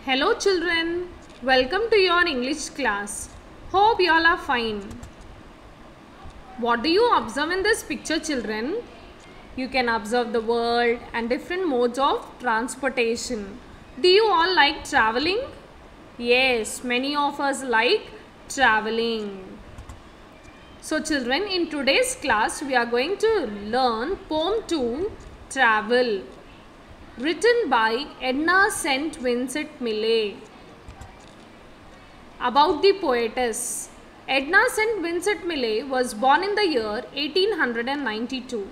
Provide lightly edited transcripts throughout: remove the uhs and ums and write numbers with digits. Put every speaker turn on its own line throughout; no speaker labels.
Hello children, welcome to your English class. Hope you all are fine. What do you observe in this picture children? You can observe the world and different modes of transportation. Do you all like traveling? Yes, many of us like traveling. So children, in today's class we are going to learn poem 2, Travel, written by Edna St. Vincent Millay. About the poetess. Edna St. Vincent Millay was born in the year 1892.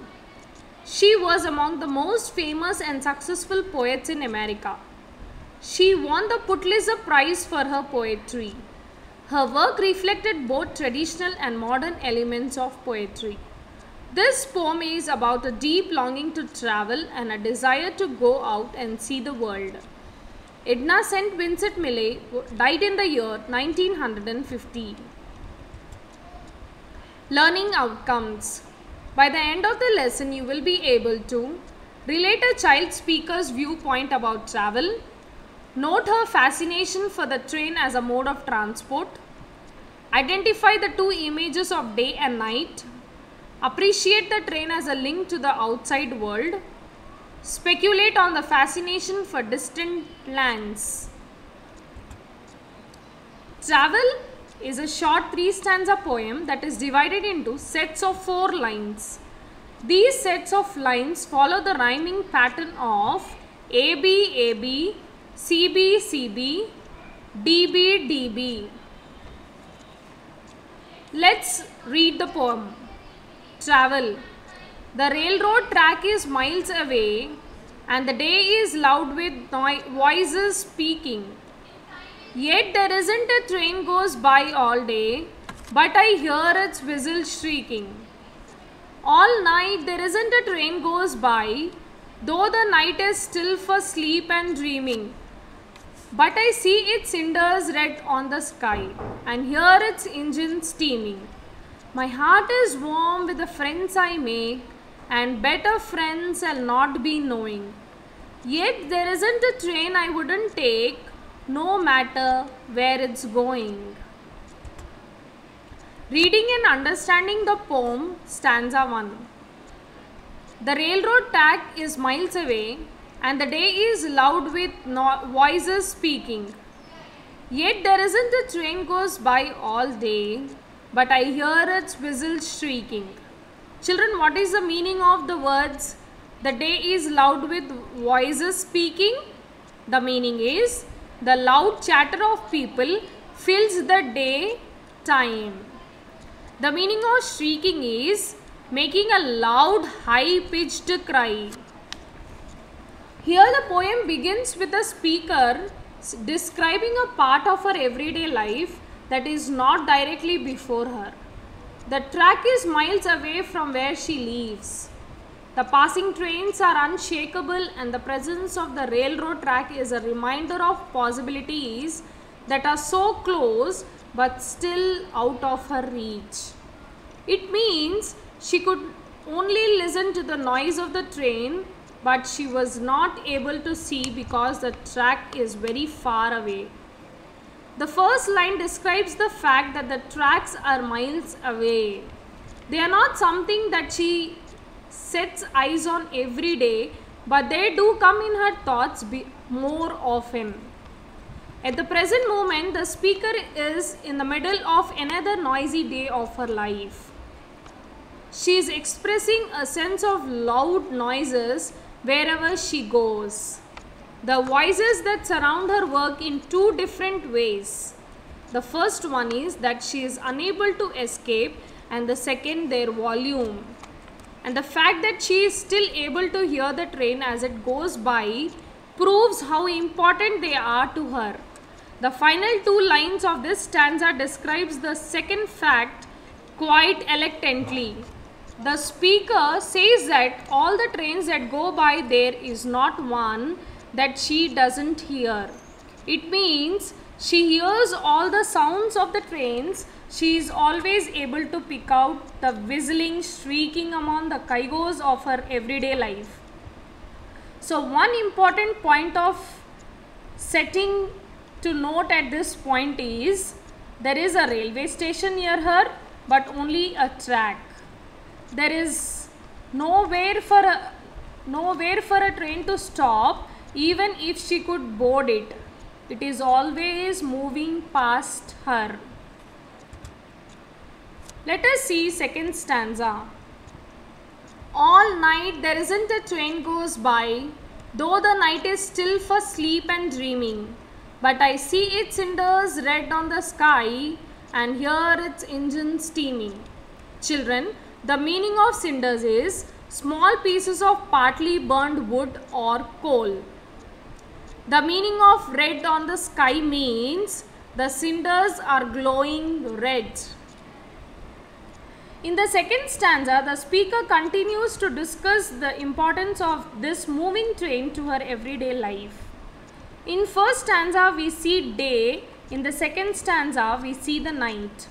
She was among the most famous and successful poets in America. She won the Pulitzer Prize for her poetry. Her work reflected both traditional and modern elements of poetry. This poem is about a deep longing to travel and a desire to go out and see the world. Edna St. Vincent Millay died in the year 1915. Learning outcomes. By the end of the lesson, you will be able to relate a child speaker's viewpoint about travel, note her fascination for the train as a mode of transport, identify the two images of day and night, appreciate the train as a link to the outside world. Speculate on the fascination for distant lands. Travel is a short 3-stanza poem that is divided into sets of 4 lines. These sets of lines follow the rhyming pattern of AB, AB, CB, CB, DB, DB. Let's read the poem. Travel. The railroad track is miles away and the day is loud with voices speaking. Yet there isn't a train goes by all day, but I hear its whistle shrieking. All night there isn't a train goes by, though the night is still for sleep and dreaming. But I see its cinders red on the sky and hear its engine steaming. My heart is warm with the friends I make, and better friends I'll not be knowing. Yet there isn't a train I wouldn't take, no matter where it's going. Reading and understanding the poem, stanza 1. The railroad track is miles away, and the day is loud with voices speaking. Yet there isn't a train goes by all day, but I hear its whistle shrieking. Children, what is the meaning of the words, the day is loud with voices speaking? The meaning is, the loud chatter of people fills the day time. The meaning of shrieking is, making a loud, high-pitched cry. Here the poem begins with the speaker describing a part of her everyday life that is not directly before her. The track is miles away from where she lives. The passing trains are unshakable and the presence of the railroad track is a reminder of possibilities that are so close but still out of her reach. It means she could only listen to the noise of the train, but she was not able to see because the track is very far away. The first line describes the fact that the tracks are miles away. They are not something that she sets eyes on every day, but they do come in her thoughts more often. At the present moment, the speaker is in the middle of another noisy day of her life. She is expressing a sense of loud noises wherever she goes. The voices that surround her work in 2 different ways. The first one is that she is unable to escape, and the second, their volume. And the fact that she is still able to hear the train as it goes by proves how important they are to her. The final 2 lines of this stanza describes the second fact quite eloquently. The speaker says that all the trains that go by there is not one that she doesn't hear. It means she hears all the sounds of the trains. She is always able to pick out the whistling, shrieking among the caigos of her everyday life. So one important point of setting to note at this point is there is a railway station near her, but only a track. There is nowhere for a train to stop, even if she could board it. It is always moving past her. Let us see second stanza. All night there isn't a train goes by, though the night is still for sleep and dreaming. But I see its cinders red on the sky and hear its engine steaming. Children, the meaning of cinders is small pieces of partly burned wood or coal. The meaning of red on the sky means the cinders are glowing red. In the second stanza, the speaker continues to discuss the importance of this moving train to her everyday life. In first stanza, we see day. In the second stanza, we see the night.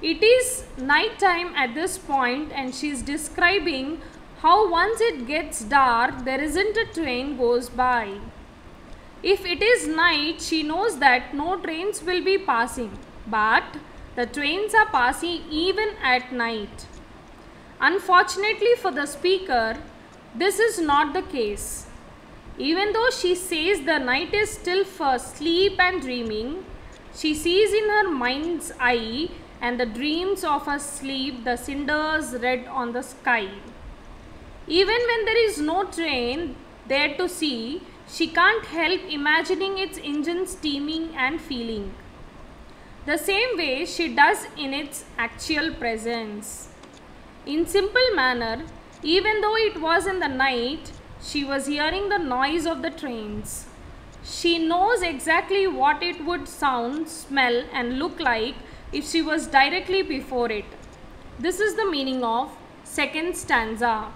It is night time at this point, and she is describing how once it gets dark, there isn't a train goes by. If it is night, she knows that no trains will be passing, but the trains are passing even at night. Unfortunately for the speaker, this is not the case. Even though she says the night is still for sleep and dreaming, she sees in her mind's eye and the dreams of her sleep the cinders red on the sky. Even when there is no train there to see, she can't help imagining its engine steaming and feeling the same way she does in its actual presence. In simple manner, even though it was in the night, she was hearing the noise of the trains. She knows exactly what it would sound, smell and look like if she was directly before it. This is the meaning of second stanza.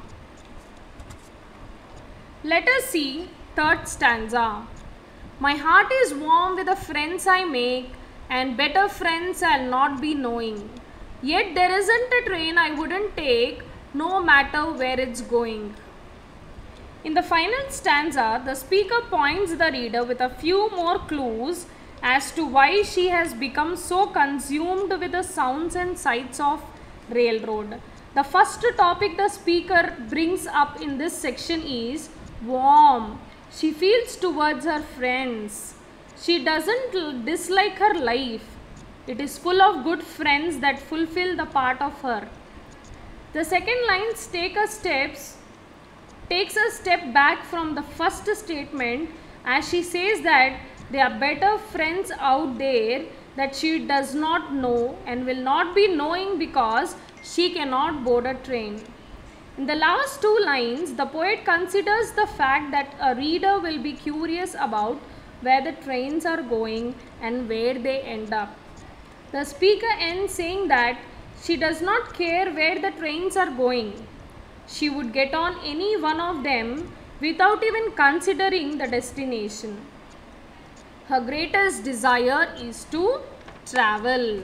Let us see third stanza. My heart is warm with the friends I make, and better friends I'll not be knowing. Yet there isn't a train I wouldn't take, no matter where it's going. In the final stanza, the speaker points the reader with a few more clues as to why she has become so consumed with the sounds and sights of railroad. The first topic the speaker brings up in this section is warm. She feels towards her friends. She doesn't dislike her life. It is full of good friends that fulfill the part of her. The second line takes a step back from the first statement as she says that there are better friends out there that she does not know and will not be knowing because she cannot board a train. In the last two lines, the poet considers the fact that a reader will be curious about where the trains are going and where they end up. The speaker ends saying that she does not care where the trains are going. She would get on any one of them without even considering the destination. Her greatest desire is to travel.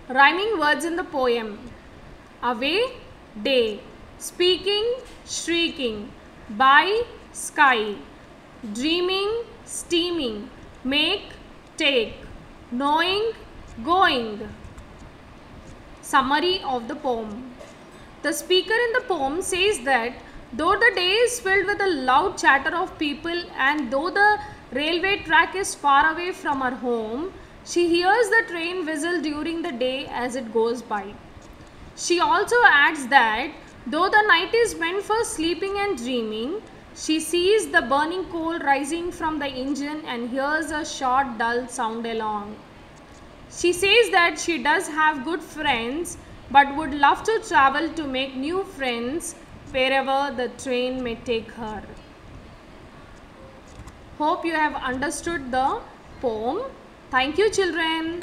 Rhyming words in the poem. Away, day. Speaking, shrieking. By, sky. Dreaming, steaming. Make, take. Knowing, going. Summary of the poem. The speaker in the poem says that though the day is filled with a loud chatter of people and though the railway track is far away from her home, she hears the train whistle during the day as it goes by. She also adds that though the night is meant for sleeping and dreaming, she sees the burning coal rising from the engine and hears a short dull sound along. She says that she does have good friends but would love to travel to make new friends wherever the train may take her. Hope you have understood the poem. Thank you, children.